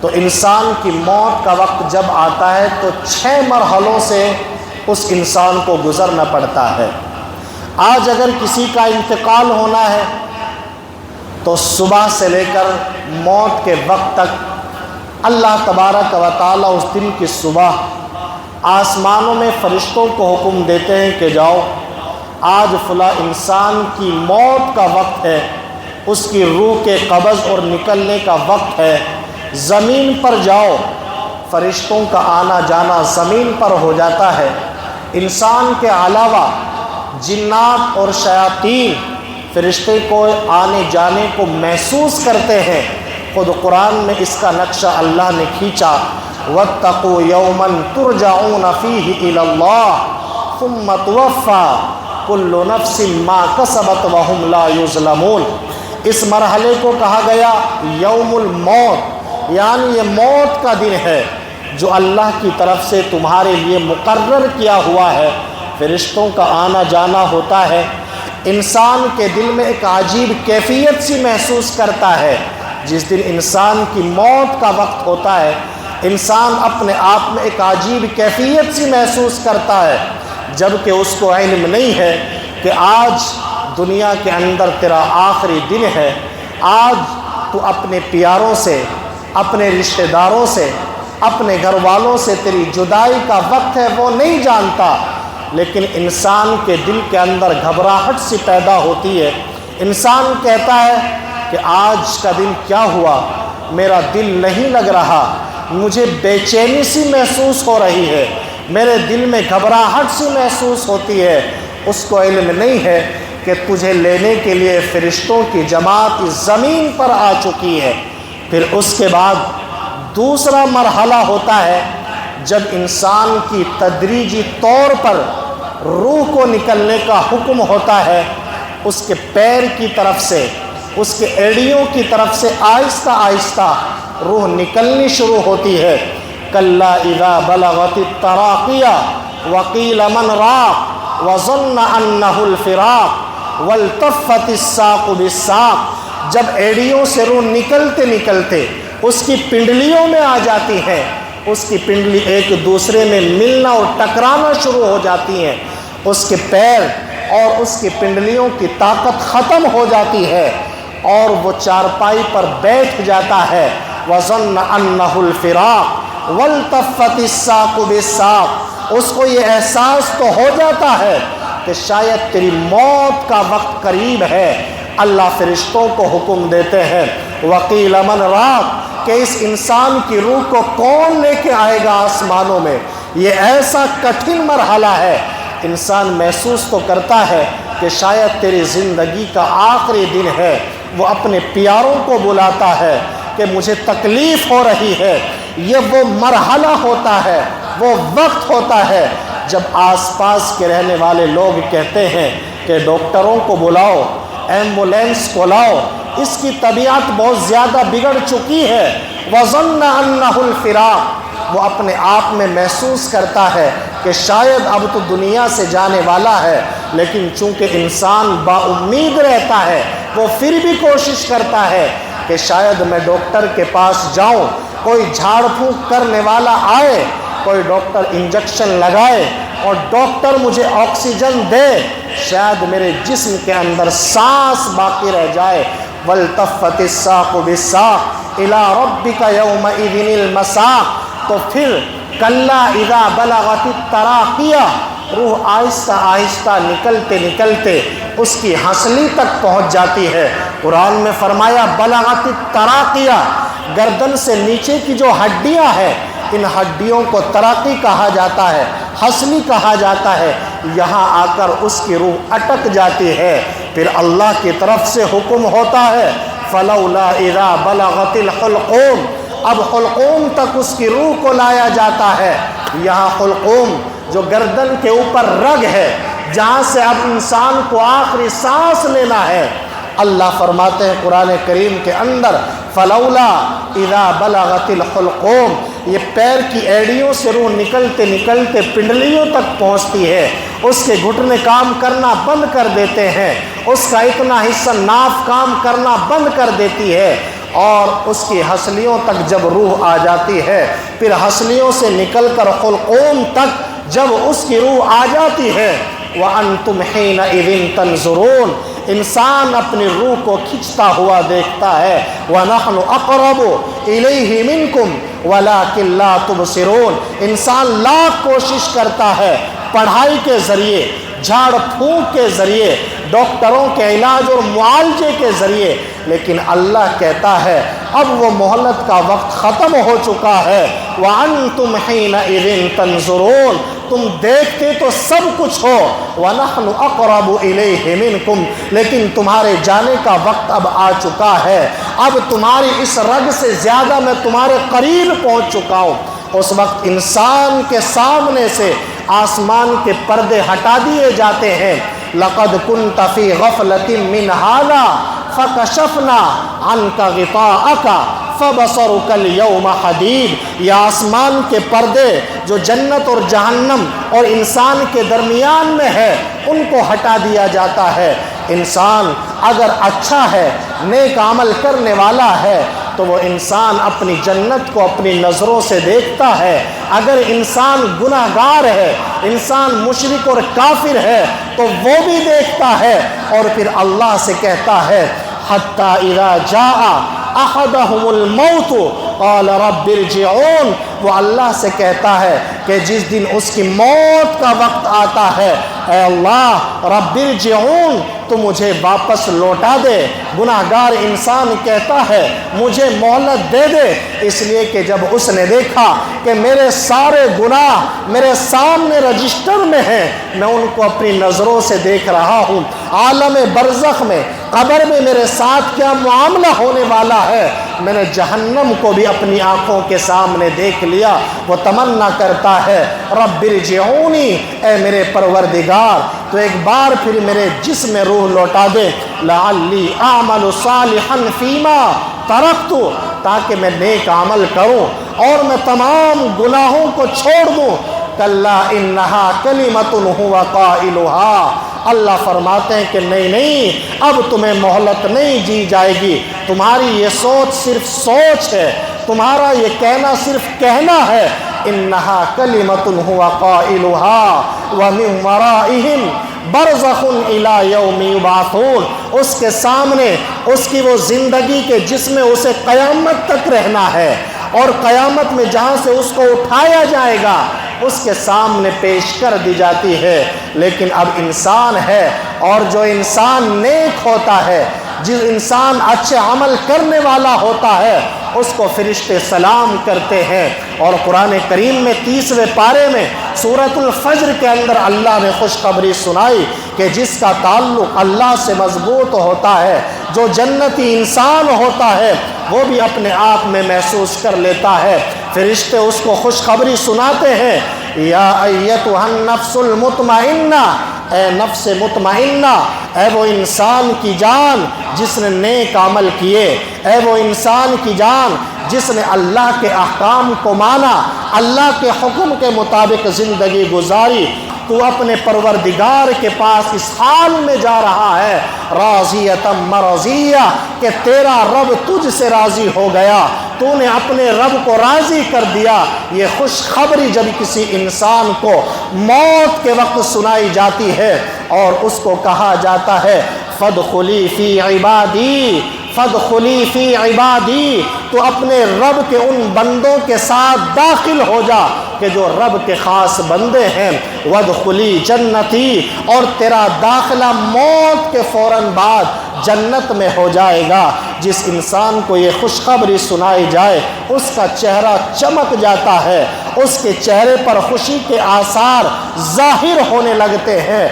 تو انسان کی موت کا وقت جب آتا ہے تو 6 مرحلوں سے اس انسان کو گزرنا پڑتا ہے۔ آج اگر کسی کا انتقال ہونا ہے تو صبح سے لے کر موت کے وقت تک اللہ تبارک و تعالیٰ اس دن کی صبح آسمانوں میں فرشتوں کو حکم دیتے ہیں کہ جاؤ، آج فلاں انسان کی موت کا وقت ہے، اس کی روح کے قبض اور نکلنے کا وقت ہے، زمین پر جاؤ۔ فرشتوں کا آنا جانا زمین پر ہو جاتا ہے۔ انسان کے علاوہ جنات اور شیاطین فرشتے کو آنے جانے کو محسوس کرتے ہیں۔ خود قرآن میں اس کا نقشہ اللہ نے کھینچا، وَاتَّقُوا يَوْمًا تُرْجَعُونَ فِيهِ إِلَى اللَّهِ ثُمَّ تُوَفَّى كُلُّ نَفْسٍ مَا كَسَبَتْ وَهُمْ لَا يُظْلَمُونَ۔ اس مرحلے کو کہا گیا یوم الموت، یعنی یہ موت کا دن ہے جو اللہ کی طرف سے تمہارے لیے مقرر کیا ہوا ہے۔ فرشتوں کا آنا جانا ہوتا ہے۔ انسان کے دل میں ایک عجیب کیفیت سی محسوس کرتا ہے۔ جس دن انسان کی موت کا وقت ہوتا ہے، انسان اپنے آپ میں ایک عجیب کیفیت سی محسوس کرتا ہے، جبکہ اس کو علم نہیں ہے کہ آج دنیا کے اندر تیرا آخری دن ہے۔ آج تو اپنے پیاروں سے، اپنے رشتہ داروں سے، اپنے گھر والوں سے تیری جدائی کا وقت ہے، وہ نہیں جانتا۔ لیکن انسان کے دل کے اندر گھبراہٹ سی پیدا ہوتی ہے۔ انسان کہتا ہے کہ آج کا دن کیا ہوا، میرا دل نہیں لگ رہا، مجھے بے چینی سی محسوس ہو رہی ہے، میرے دل میں گھبراہٹ سی محسوس ہوتی ہے۔ اس کو علم نہیں ہے کہ تجھے لینے کے لیے فرشتوں کی جماعت اس زمین پر آ چکی ہے۔ پھر اس کے بعد دوسرا مرحلہ ہوتا ہے جب انسان کی تدریجی طور پر روح کو نکلنے کا حکم ہوتا ہے۔ اس کے پیر کی طرف سے، اس کے ایڑیوں کی طرف سے آہستہ آہستہ روح نکلنی شروع ہوتی ہے۔ کلا اذا بلغت التراقیہ وقیل من راق وظن انہ الفراق والتفت الساق بالساق۔ جب ایڑیوں سے روح نکلتے نکلتے اس کی پنڈلیوں میں آ جاتی ہے، اس کی پنڈلی ایک دوسرے میں ملنا اور ٹکرانا شروع ہو جاتی ہیں، اس کے پیر اور اس کی پنڈلیوں کی طاقت ختم ہو جاتی ہے اور وہ چارپائی پر بیٹھ جاتا ہے۔ وَظَنَّ أَنَّهُ الْفِرَاقُ وَالْتَفَّتِ السَّاقُ بِالسَّاقِ۔ اس کو یہ احساس تو ہو جاتا ہے کہ شاید تیری موت کا وقت قریب ہے۔ اللہ فرشتوں کو حکم دیتے ہیں، وَقِيلَ مَنْ رَاقٍ، کہ اس انسان کی روح کو کون لے کے آئے گا آسمانوں میں۔ یہ ایسا کٹھن مرحلہ ہے، انسان محسوس تو کرتا ہے کہ شاید تیری زندگی کا آخری دن ہے۔ وہ اپنے پیاروں کو بلاتا ہے کہ مجھے تکلیف ہو رہی ہے۔ یہ وہ مرحلہ ہوتا ہے، وہ وقت ہوتا ہے جب آس پاس کے رہنے والے لوگ کہتے ہیں کہ ڈاکٹروں کو بلاؤ، ایمبولینس کو لاؤ، اس کی طبیعت بہت زیادہ بگڑ چکی ہے۔ وَظَنَّ أَنَّهُ الْفِرَاقُ۔ وہ اپنے آپ میں محسوس کرتا ہے کہ شاید اب تو دنیا سے جانے والا ہے، لیکن چونکہ انسان با امید رہتا ہے، وہ پھر بھی کوشش کرتا ہے کہ شاید میں ڈاکٹر کے پاس جاؤں، کوئی جھاڑ پھونک کرنے والا آئے، کوئی ڈاکٹر انجیکشن لگائے اور ڈاکٹر مجھے آکسیجن دے، شاید میرے جسم کے اندر سانس باقی رہ جائے۔ وَالْتَفَّتِ السَّاقُ بِالسَّاقِ إِلَىٰ رَبِّكَ يَوْمَئِذٍ الْمَسَاقُ۔ تو پھر کلا اذا بلغت التراقیہ، روح آہستہ آہستہ نکلتے نکلتے اس کی ہنسلی تک پہنچ جاتی ہے۔ قرآن میں فرمایا بلغت التراقیہ، گردن سے نیچے کی جو ہڈیاں ہیں، ان ہڈیوں کو تراقی کہا جاتا ہے، ہنسلی کہا جاتا ہے۔ یہاں آ کر اس کی روح اٹک جاتی ہے۔ پھر اللہ کی طرف سے حکم ہوتا ہے فلولا اذا بلغت الحلقوم، اب حلقوم تک اس کی روح کو لایا جاتا ہے۔ یہاں حلقوم جو گردن کے اوپر رگ ہے، جہاں سے اب انسان کو آخری سانس لینا ہے، اللہ فرماتے ہیں قرآن کریم کے اندر فلولا اذا بلغت الحلقوم، یہ پیر کی ایڑیوں سے روح نکلتے نکلتے پنڈلیوں تک پہنچتی ہے، اس کے گھٹنے کام کرنا بند کر دیتے ہیں، اس کا اتنا حصہ ناف کام کرنا بند کر دیتی ہے، اور اس کی ہنسلیوں تک جب روح آ جاتی ہے، پھر ہنسلیوں سے نکل کر حلقوم تک جب اس کی روح آ جاتی ہے، وَأَنْتُمْ حِينَئِذٍ تَنْظُرُونَ، انسان اپنی روح کو کھنچتا ہوا دیکھتا ہے، وَنَحْنُ أَقْرَبُ إِلَيْهِ مِنْكُمْ وَلَكِنْ لَا تُبْصِرُونَ، انسان لاکھ کوشش کرتا ہے پڑھائی کے ذریعے، جھاڑ پھونک کے ذریعے، ڈاکٹروں کے علاج اور معالجے کے ذریعے، لیکن اللہ کہتا ہے اب وہ مہلت کا وقت ختم ہو چکا ہے، وَأَنْتُمْ حِينَئِذٍ تَنْظُرُونَ، تم دیکھتے تو سب کچھ ہو، وَنَحْنُ أَقْرَبُ إِلَيْهِ مِنْكُمْ، لیکن تمہارے جانے کا وقت اب آ چکا ہے، اب تمہاری اس رگ سے زیادہ میں تمہارے قریب پہنچ چکا ہوں۔ اس وقت انسان کے سامنے سے آسمان کے پردے ہٹا دیے جاتے ہیں، لَقَدْ كُنْتَ فِي غَفْلَةٍ مِّنْ هَذَا فَكَشَفْنَا عَنْكَ غِطَاءَكَ فَبَصَرُكَ الْيَوْمَ حَدِيدٌ، یہ آسمان کے پردے جو جنت اور جہنم اور انسان کے درمیان میں ہے ان کو ہٹا دیا جاتا ہے۔ انسان اگر اچھا ہے، نیک عمل کرنے والا ہے، تو وہ انسان اپنی جنت کو اپنی نظروں سے دیکھتا ہے۔ اگر انسان گناہ گار ہے، انسان مشرک اور کافر ہے، تو وہ بھی دیکھتا ہے، اور پھر اللہ سے کہتا ہے حَتَّى إِذَا جَاءَ أَحَدَهُمُ الْمَوْتُ قَالَ رَبِّ ارْجِعُونِ، وہ اللہ سے کہتا ہے کہ جس دن اس کی موت کا وقت آتا ہے، اے اللہ رب ارجعون، تو مجھے واپس لوٹا دے۔ گناہ گار انسان کہتا ہے مجھے مہلت دے دے، اس لیے کہ جب اس نے دیکھا کہ میرے سارے گناہ میرے سامنے رجسٹر میں ہیں، میں ان کو اپنی نظروں سے دیکھ رہا ہوں، عالم برزخ میں قبر میں میرے ساتھ کیا معاملہ ہونے والا ہے، میں نے جہنم کو بھی اپنی آنکھوں کے سامنے دیکھ لیا۔ وہ تمنا کرتا ہے رب ارجعونی، اے میرے پروردگار تو ایک بار پھر میرے جسم میں روح لوٹا دے، لعلی اعمل صالحا فیما ترکت، تاکہ میں نیک عمل کروں اور میں تمام گناہوں کو چھوڑ دوں۔ کلا انہا کلمۃ هو قائلها، اللہ فرماتے ہیں کہ نہیں، اب تمہیں مہلت نہیں دی جائے گی، تمہاری یہ سوچ صرف سوچ ہے، تمہارا یہ کہنا صرف کہنا ہے۔ انہا کلمۃ هو قائلها ومن ورائہم برزخ الی یوم یبعثون، اس کے سامنے اس کی وہ زندگی کے جس میں اسے قیامت تک رہنا ہے، اور قیامت میں جہاں سے اس کو اٹھایا جائے گا اس کے سامنے پیش کر دی جاتی ہے۔ لیکن اب انسان ہے، اور جو انسان نیک ہوتا ہے، جس انسان اچھے عمل کرنے والا ہوتا ہے، اس کو فرشتے سلام کرتے ہیں۔ اور قرآن کریم میں 30ویں پارے میں سورۃ الفجر کے اندر اللہ نے خوشخبری سنائی کہ جس کا تعلق اللہ سے مضبوط ہوتا ہے، جو جنتی انسان ہوتا ہے، وہ بھی اپنے آپ میں محسوس کر لیتا ہے، فرشتے اس کو خوشخبری سناتے ہیں، یا ایتھا النفس المطمئنہ، اے نفس مطمئنہ، اے وہ انسان کی جان جس نے نیک عمل کیے، اے وہ انسان کی جان جس نے اللہ کے احکام کو مانا، اللہ کے حکم کے مطابق زندگی گزاری، تو اپنے پروردگار کے پاس اس حال میں جا رہا ہے راضیۃ مرضیہ کہ تیرا رب تجھ سے راضی ہو گیا، تو نے اپنے رب کو راضی کر دیا۔ یہ خوشخبری جب کسی انسان کو موت کے وقت سنائی جاتی ہے اور اس کو کہا جاتا ہے فادخلی فی عبادی، فادخلی فی عبادی، تو اپنے رب کے ان بندوں کے ساتھ داخل ہو جا کہ جو رب کے خاص بندے ہیں، وادخلی جنتی، اور تیرا داخلہ موت کے فوراً بعد جنت میں ہو جائے گا۔ جس انسان کو یہ خوشخبری سنائی جائے اس کا چہرہ چمک جاتا ہے، اس کے چہرے پر خوشی کے آثار ظاہر ہونے لگتے ہیں۔